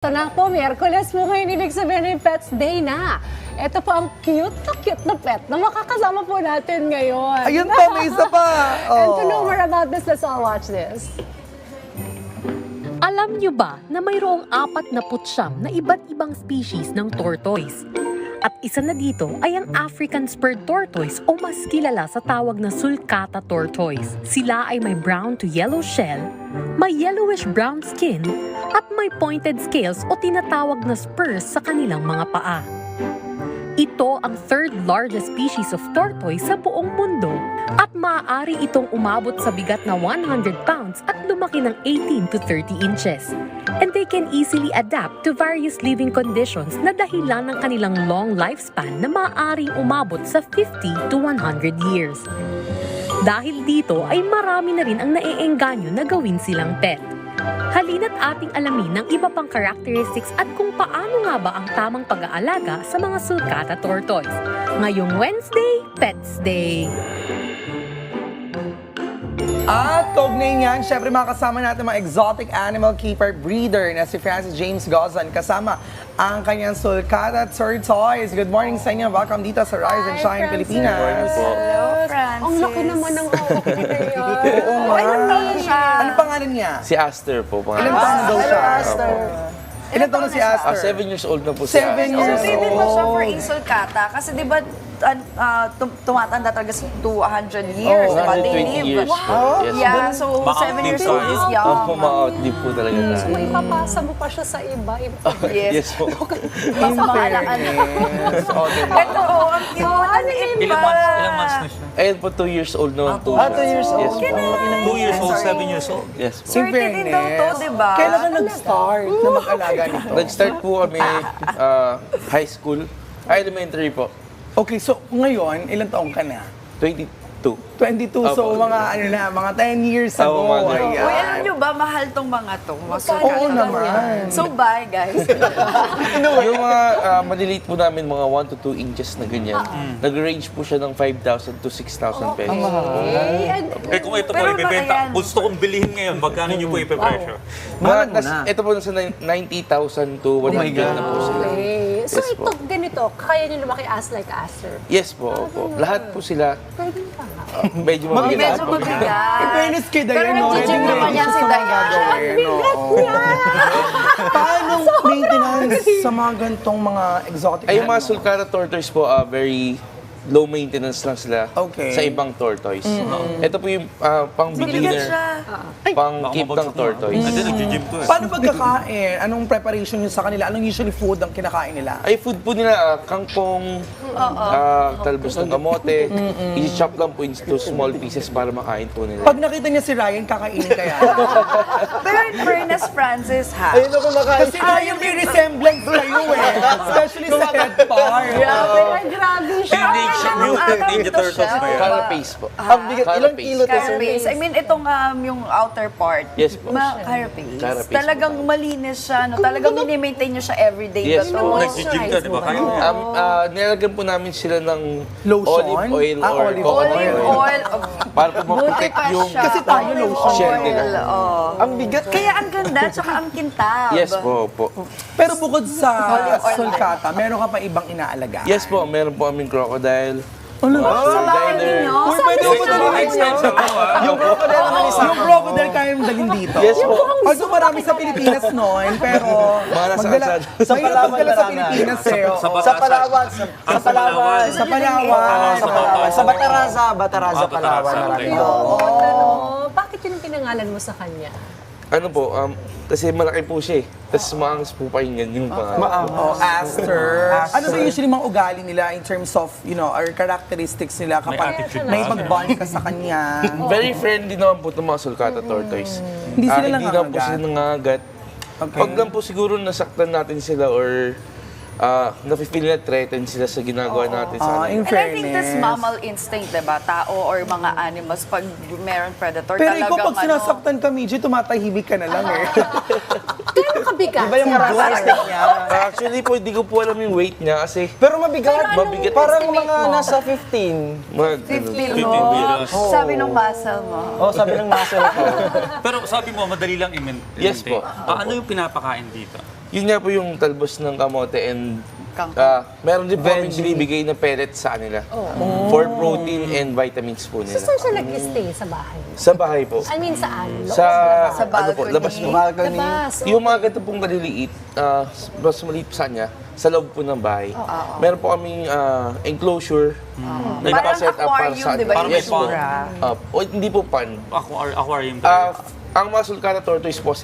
Ito na po, Miyerkules po ngayon, ibig sabihin ng Pets Day na. Ito po ang cute na pet na makakasama po natin ngayon. Ayun pa, may isa pa. And to know more about this, let's all watch this. Alam niyo ba na mayroong 49 na iba't ibang species ng tortoise? At isa na dito ay ang African spurred tortoise o mas kilala sa tawag na sulcata tortoise. Sila ay may brown to yellow shell, may yellowish brown skin, at may pointed scales o tinatawag na spurs sa kanilang mga paa. Ito ang third largest species of tortoise sa buong mundo at maaari itong umabot sa bigat na 100 pounds at lumaki ng 18 to 30 inches. And they can easily adapt to various living conditions na dahilan ng kanilang long lifespan na maaaring umabot sa 50 to 100 years. Dahil dito ay marami na rin ang naiengganyo na gawin silang pet. Halina't ating alamin ng iba pang characteristics at kung paano nga ba ang tamang pag-aalaga sa mga sulcata tortoise. Ngayong Wednesday, Pets Day! At kaugnay niyan, syempre makakasama natin mga exotic animal keeper breeder na si Francis James Gozan kasama ang kanyang sulcata tortoise. Good morning sa inyo. Welcome dito sa Rise and Shine Pilipinas. Hello, Francis. Ang laki naman ng hawak niya ngayon. Oo nga. Ilang taon siya? Ano pangalan niya? Si Aster po. Ilang taon daw siya? Aster. Ilan taon na si Aster? 7 years old na po si 7 Aster. years Pwede ba siya for old. insulcata? Kasi di ba tumatanda talaga to 100 years, di ba? They 120 live. years po. Yes. Yeah, so 7 years old is young. Opo, ma-outlive po talaga na. So may papasa mo pa siya sa iba. Yes. Yes po. In fairness. Ito, ang cute ano ng yun? iba. Ilang months na siya? Ayun po, 2 years old naman po. 2 years old. Yes po. 2 years old, 7 years old. Yes po. Swerte din daw to, di ba? Kailan ka nag-start na mag-alaga nito? Nag-start po kami high school, elementary po. Okay, so ngayon, ilang taong ka na? 22. 22, so Opo. mga ano na, mga 10 years ago. Opo, mga Ayan. Uy, alam nyo ba, mahal tong mga to. Oo naman. So, bye, guys. Yung mga maliliit po namin, mga 1 to 2 inches na ganyan, nag-range po siya ng 5,000 to 6,000 pesos. Eh kung ito po Pero ibebenta, ayan. gusto kong bilhin ngayon, magkano niyo po ipepresyo? Ito po nasa 90,000 to 1 million na po sila. Okay. So Yes ito, po. ganito, kaya niyo lumaki as like Aster. Yes po, opo. Lahat po sila Pwede pa nga. medyo mabigat. Medyo mabigat. In fairness kay Dayan, Pero no? nag-gym Ready naman yan si sa mga Dayan. gagawin, oo. Paano maintenance sa mga gantong mga exotic Ay, yung mga animals? sulcata tortoise po, very low maintenance lang sila Okay. sa ibang tortoise. Ito po yung pang Mabigat beginner, siya. pang Baka keep ng mabagsak na. tortoise. Hindi, nag-gym ko eh. Paano pagkakain? Anong preparation nyo sa kanila? Anong usually food ang kinakain nila? Ay, food po nila, kangkong, talbos ng kamote, i-chop lang po into small pieces para makain po nila. Pag nakita niya si Ryan, kakainin kaya. Pero in fairness, Francis, ha? Kasi Ryan, may resemblance kayo eh. Especially sa head part. Grabe, ay grabe siya. Ninja Turtles ba yan? Carapace po. Ilang kilo to, sir? Carapace. I mean, itong yung outer part. Yes po. Carapace. Carapace Talagang po. malinis siya. No? Talagang mini-maintain nyo siya everyday. Yes ba po. to? Nag-gym ka, di ba? Kaya mo yan. Nilagyan po namin sila ng Lotion? olive oil Ah, or olive coconut Olive oil. oil. Para po Buti ma-protect pa yung siya. Kasi tayo Olive lotion. Shell oil, nila. Ang bigat. Kaya ang ganda, tsaka ang kintab. Yes po. Pero bukod sa oil sulcata, meron ka pa ibang inaalaga? Yes po, meron po aming crocodile. Sa bahay ninyo? Uy, pwede mo dalhin Extension mo, ah. Yung crocodile naman isa. Yung crocodile kaya yung dalhin dito. Yes po. Although marami sa Pilipinas noon, pero Mga nasa magdala kalsada. sa Palawan sa Pilipinas eh. oo. Sa Palawan. Sa Palawan. Sa Palawan. Sa Palawan. Sa Bataraza, Palawan, marami okay. doon. Oh, bakit yun ang pinangalan mo sa kanya? Ano po, kasi malaki po siya eh. Tapos maangas po pakinggan yung pangalan. Oh, Aster. Ano ba usually mga ugali nila in terms of, or characteristics nila kapag attitude may ba? pag-bond ka sa kanya? Very friendly naman po itong mga sulcata tortoise. Hindi sila Hindi naman po nangangagat? sila nangangagat. Okay. Pag lang po siguro nasaktan natin sila or nafe-feel na threatened sila sa ginagawa natin sa In And I think that's fairness. mammal instinct, diba? Tao or mga animals, pag meron predator, Pero ikaw talagang pag sinasaktan ka, Midji, tumatahimik ka na lang eh. Gano'ng kabigat? Iba yung characteristic niya. Actually po, hindi ko po alam yung weight niya kasi Pero mabigat. Mabigat. Parang estimate mga mo? nasa 15. 15 15 mo. kilos. Sabi ng muscle mo. Oh, sabi ng muscle ko. Pero sabi mo, madali lang i-maintain. Yes po. Ano yung pinapakain dito? Yun nga po yung talbos ng kamote and meron din po kami binibigay na pellet sa kanila. For protein and vitamins po So, nila. saan siya nag-stay sa bahay? Sa bahay po. I mean, saan? Loob Sa, Sa ano po, balcony. labas po. Balcony. Labas. Yung mga ganito pong kaliliit, mas maliit sa kanya, sa loob po ng bahay. Meron po kaming enclosure na Parang nakaset up para aquarium, sa di ba? Parang Yes may po. pond. Hindi po pan. Aquarium po. Ang mga sulcata tortoise po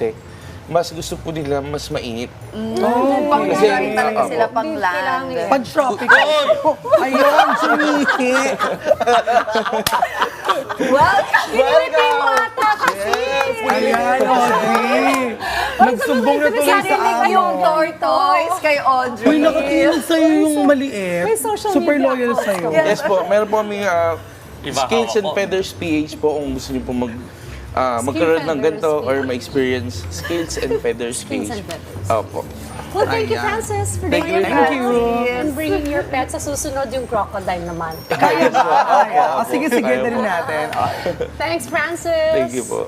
mas gusto po nila mas mainit. Pang Kasi- rin talaga sila pang Hindi land. kailangan. Pan-tropical. Ayun, sumihi. Pinilipin mo ata kasi. Ayan, Audrey. Nagsumbong na tuloy sa Narinig yung tortoise kay Audrey. Uy, nakatingin sa'yo yung maliit. May social Super media loyal ako. sa'yo. Yes po, meron po kami Iba Scales and ako po. Feathers PH po kung gusto niyo po magkaroon ng Feathers ganito PH. or ma-experience Scales and Feathers Scales PH. and Feathers. Opo. Well, thank you, Ayan. Francis, for Thank joining you. us. And bringing your pet. Sa susunod, yung crocodile naman. Kaya ba? Sige, sige, Kaya dali po. natin. Thanks, Francis. Thank you po.